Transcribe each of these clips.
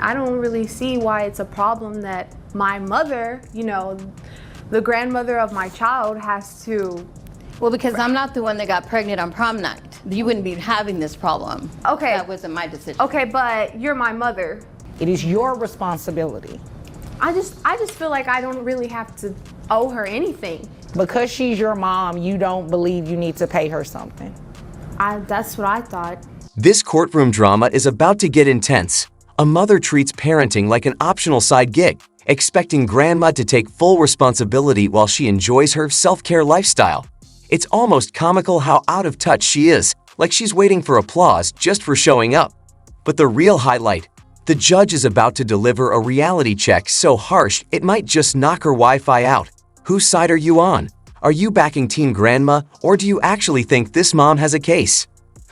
I don't really see why it's a problem that my mother, the grandmother of my child, has to. Well, because I'm not the one that got pregnant on prom night. You wouldn't be having this problem. Okay. That wasn't my decision. Okay, but you're my mother. It is your responsibility. I just feel like I don't really have to owe her anything. Because she's your mom, you don't believe you need to pay her something. That's what I thought. This courtroom drama is about to get intense. A mother treats parenting like an optional side gig, expecting grandma to take full responsibility while she enjoys her self-care lifestyle. It's almost comical how out of touch she is, like she's waiting for applause just for showing up. But the real highlight, the judge is about to deliver a reality check so harsh it might just knock her Wi-Fi out. Whose side are you on? Are you backing Team Grandma, or do you actually think this mom has a case?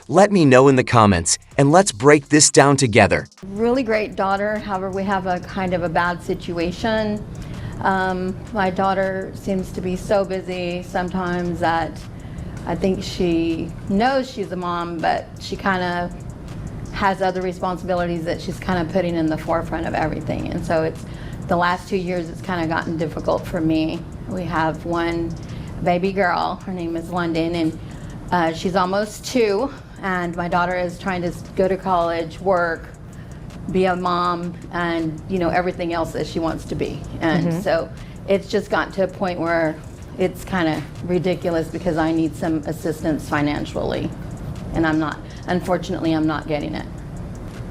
Let me know in the comments, and let's break this down together. Really great daughter, however we have a kind of a bad situation. My daughter seems to be so busy sometimes that I think she knows she's a mom, but she kind of has other responsibilities that she's kind of putting in the forefront of everything. And so it's the last 2 years it's kind of gotten difficult for me. We have one baby girl, her name is London, and she's almost 2, and my daughter is trying to go to college, work, be a mom, and everything else that she wants to be. And so it's just gotten to a point where it's kind of ridiculous because I need some assistance financially, and unfortunately I'm not getting it.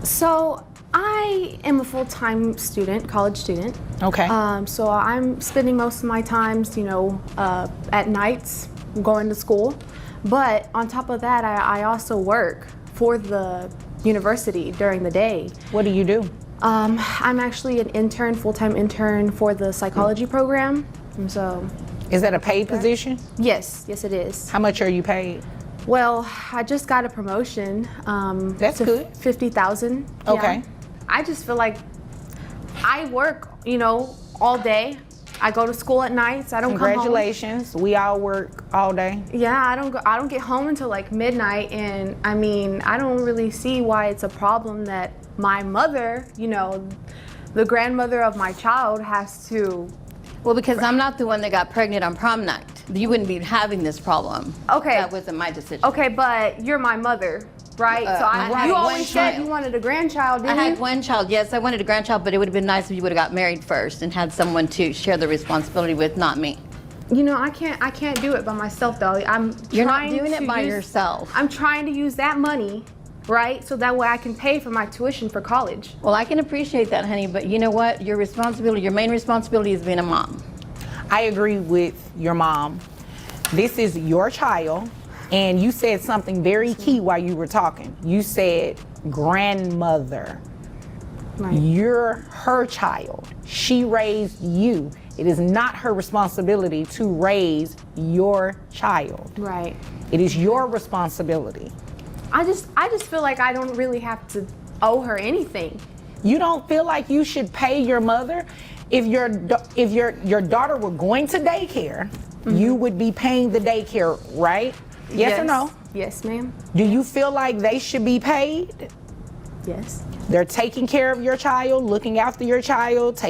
So I am a full-time student, college student. Okay. So I'm spending most of my times, at nights going to school. But on top of that, I also work for the university during the day. What do you do? I'm actually an intern, full-time intern for the psychology program. And so. Is that a paid position? Yes, it is. How much are you paid? Well, I just got a promotion. That's to good. $50,000. Okay. Yeah. I just feel like I work, all day. I go to school at nights. I don't come home. Congratulations. We all work all day. Yeah, I don't get home until like midnight, and I don't really see why it's a problem that my mother, the grandmother of my child, has to. Well, because I'm not the one that got pregnant on prom night. You wouldn't be having this problem. Okay. That wasn't my decision. Okay, but you're my mother, right? I you had always one said child. You wanted a grandchild, didn't I you? had one child. Yes, I wanted a grandchild, but it would have been nice if you would have got married first and had someone to share the responsibility with, not me. I can't do it by myself, though. You're not doing it by yourself. I'm trying to use that money, right? So that way I can pay for my tuition for college. Well, I can appreciate that, honey, but you know what? Your main responsibility is being a mom. I agree with your mom. This is your child, and you said something very key while you were talking. You said grandmother. Right. You're her child. She raised you. It is not her responsibility to raise your child. Right. It is your responsibility. I just feel like I don't really have to owe her anything. You don't feel like you should pay your mother? If your daughter were going to daycare, you would be paying the daycare, right? Yes or no? Yes, ma'am. Do you feel like they should be paid? Yes. They're taking care of your child, looking after your child,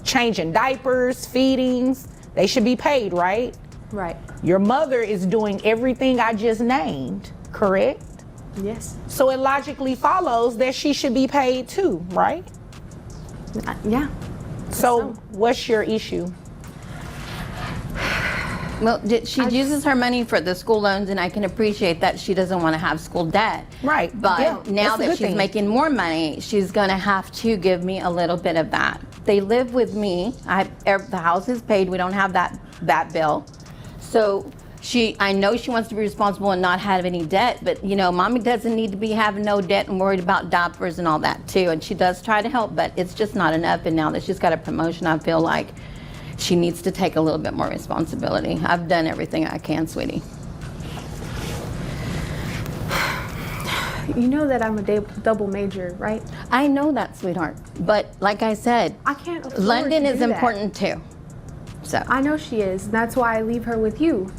changing diapers, feedings. They should be paid, right? Right. Your mother is doing everything I just named, correct? Yes. So it logically follows that she should be paid too, right? Yeah. So what's your issue? Well, she uses her money for the school loans, and I can appreciate that she doesn't want to have school debt. Right. But Yeah, now that's a that good she's thing. making more money, she's going to have to give me a little bit of that. They live with me. The house is paid. We don't have that bill. So I know she wants to be responsible and not have any debt, but mommy doesn't need to be having no debt and worried about diapers and all that too. And she does try to help, but it's just not enough. And now that she's got a promotion, I feel like she needs to take a little bit more responsibility. I've done everything I can, sweetie. You know that I'm a double major, right? I know that, sweetheart. But like I said, I can't afford London to is do that. important too. So I know she is. And that's why I leave her with you.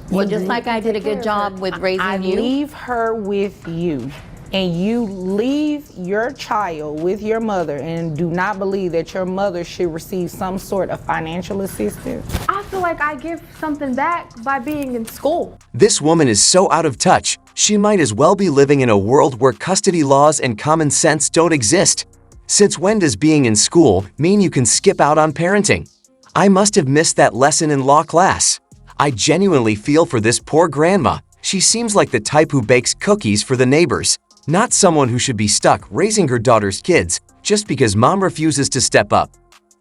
well, just like I did a care good of job with raising I you. leave her with you. and you leave your child with your mother and do not believe that your mother should receive some sort of financial assistance? I feel like I give something back by being in school. This woman is so out of touch, she might as well be living in a world where custody laws and common sense don't exist. Since when does being in school mean you can skip out on parenting? I must have missed that lesson in law class. I genuinely feel for this poor grandma. She seems like the type who bakes cookies for the neighbors, not someone who should be stuck raising her daughter's kids just because mom refuses to step up.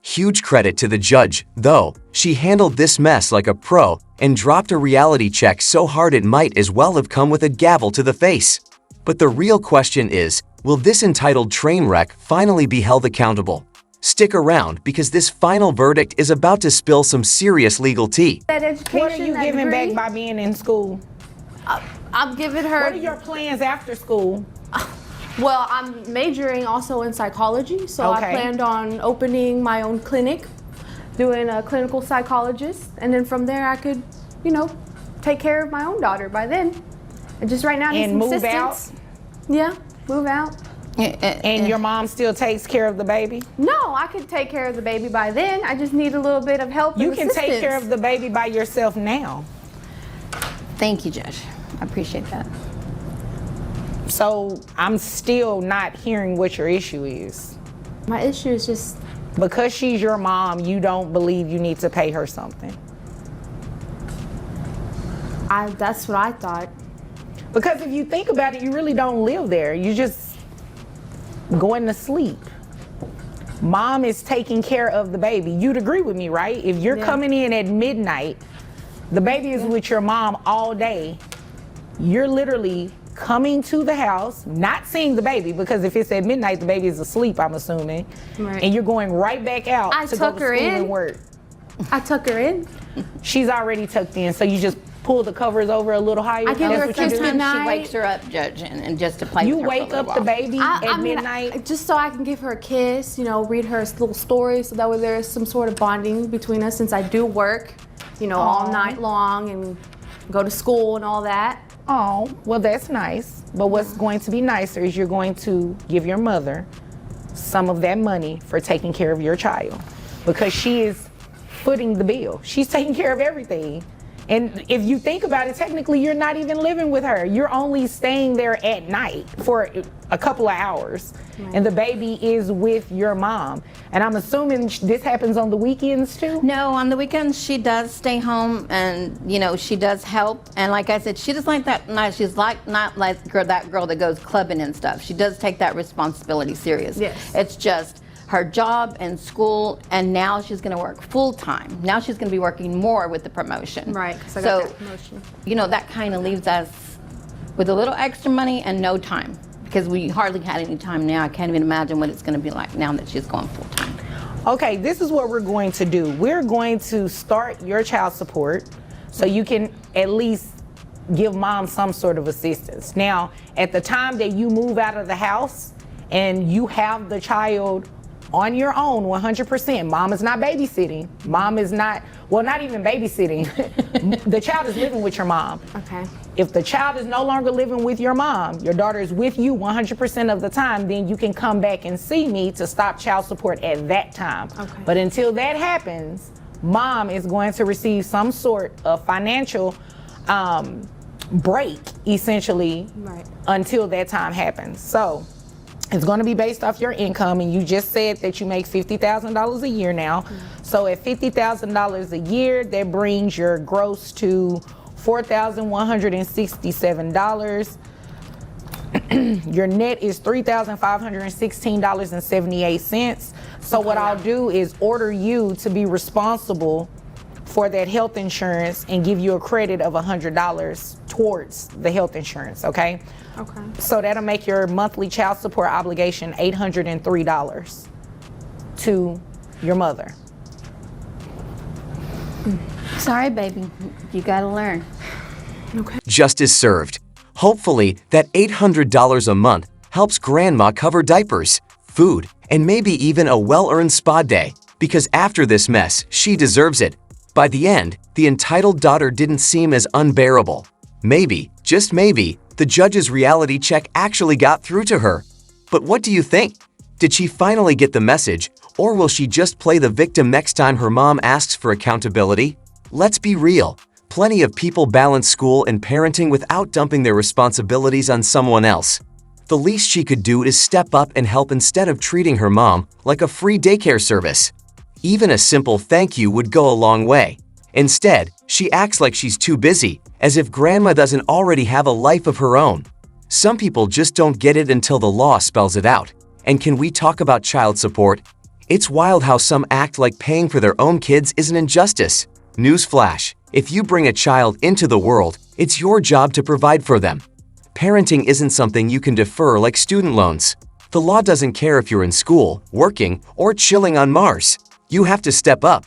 Huge credit to the judge, though. She handled this mess like a pro and dropped a reality check so hard it might as well have come with a gavel to the face. But the real question is, will this entitled train wreck finally be held accountable? Stick around because this final verdict is about to spill some serious legal tea. That education, What are you that giving degree, back by being in school? I'm giving her. What are your plans after school? Well, I'm majoring also in psychology, so Okay. I planned on opening my own clinic, doing a clinical psychologist, and then from there I could, take care of my own daughter by then. And just right now I need And some move assistance. Yeah, move out. And your mom still takes care of the baby? No, I could take care of the baby by then. I just need a little bit of help. You and can take assistance. care of the baby by yourself now. Thank you, Judge. I appreciate that. So I'm still not hearing what your issue is. My issue is just Because she's your mom, you don't believe you need to pay her something. that's what I thought. Because if you think about it, you really don't live there. You just going to sleep. Mom is taking care of the baby. You'd agree with me, right? If you're coming in at midnight, the baby is with your mom all day. You're literally coming to the house, not seeing the baby, because if it's at midnight, the baby is asleep, I'm assuming. Right. And you're going right back out I to go tuck to her school in. and work. I tuck her in. She's already tucked in, so you just pull the covers over a little higher. I give her That's a what you kiss do? Sometimes goodnight. she wakes her up, Judge, and just to play You with her wake for a up little the while. baby I at mean, midnight. just so I can give her a kiss, read her little stories, so that way there is some sort of bonding between us. Since I do work, all night long and go to school and all that. Oh, well, that's nice. But what's going to be nicer is you're going to give your mother some of that money for taking care of your child, because she is footing the bill. She's taking care of everything. And if you think about it, technically you're not even living with her. You're only staying there at night for a couple of hours. Right. And the baby is with your mom. And I'm assuming this happens on the weekends too? No, on the weekends she does stay home, and she does help. And like I said, she does like that. She's not like that girl that goes clubbing and stuff. She does take that responsibility serious. Yes. It's just her job and school, and now she's going to work full time. Now she's going to be working more with the promotion. Right, because I got that promotion. That kind of leaves us with a little extra money and no time, because we hardly had any time now. I can't even imagine what it's going to be like now that she's going full time. Okay, this is what we're going to do. We're going to start your child support so you can at least give mom some sort of assistance. Now, at the time that you move out of the house and you have the child on your own 100%. Mom is not babysitting. Mom is not even babysitting. The child is living with your mom. Okay. If the child is no longer living with your mom, your daughter is with you 100% of the time, then you can come back and see me to stop child support at that time. Okay. But until that happens, mom is going to receive some sort of financial break, essentially, Right. until that time happens. So it's going to be based off your income, and you just said that you make $50,000 a year now. Mm-hmm. So at $50,000 a year, that brings your gross to $4,167. Your net is $3,516.78. So what I'll do is order you to be responsible for that health insurance and give you a credit of $100 towards the health insurance, okay? Okay. So that'll make your monthly child support obligation $803 to your mother. Sorry, baby. You got to learn. Justice served. Hopefully, that $800 a month helps grandma cover diapers, food, and maybe even a well-earned spa day, because after this mess, she deserves it. By the end, the entitled daughter didn't seem as unbearable. Maybe, just maybe, The judge's reality check actually got through to her. But what do you think? Did she finally get the message, or will she just play the victim next time her mom asks for accountability? Let's be real. Plenty of people balance school and parenting without dumping their responsibilities on someone else. The least she could do is step up and help instead of treating her mom like a free daycare service. Even a simple thank you would go a long way. Instead, she acts like she's too busy, as if grandma doesn't already have a life of her own. Some people just don't get it until the law spells it out. And can we talk about child support? It's wild how some act like paying for their own kids is an injustice. Newsflash: if you bring a child into the world, it's your job to provide for them. Parenting isn't something you can defer like student loans. The law doesn't care if you're in school, working, or chilling on Mars. You have to step up.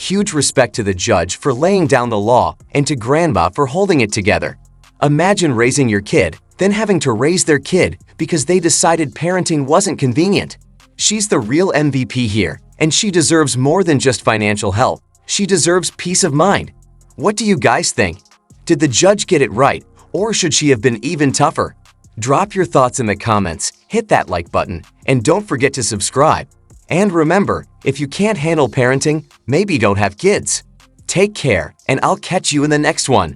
Huge respect to the judge for laying down the law and to grandma for holding it together. Imagine raising your kid, then having to raise their kid because they decided parenting wasn't convenient. She's the real MVP here, and she deserves more than just financial help. She deserves peace of mind. What do you guys think? Did the judge get it right, or should she have been even tougher? Drop your thoughts in the comments, hit that like button, and don't forget to subscribe. And remember, if you can't handle parenting, maybe don't have kids. Take care, and I'll catch you in the next one.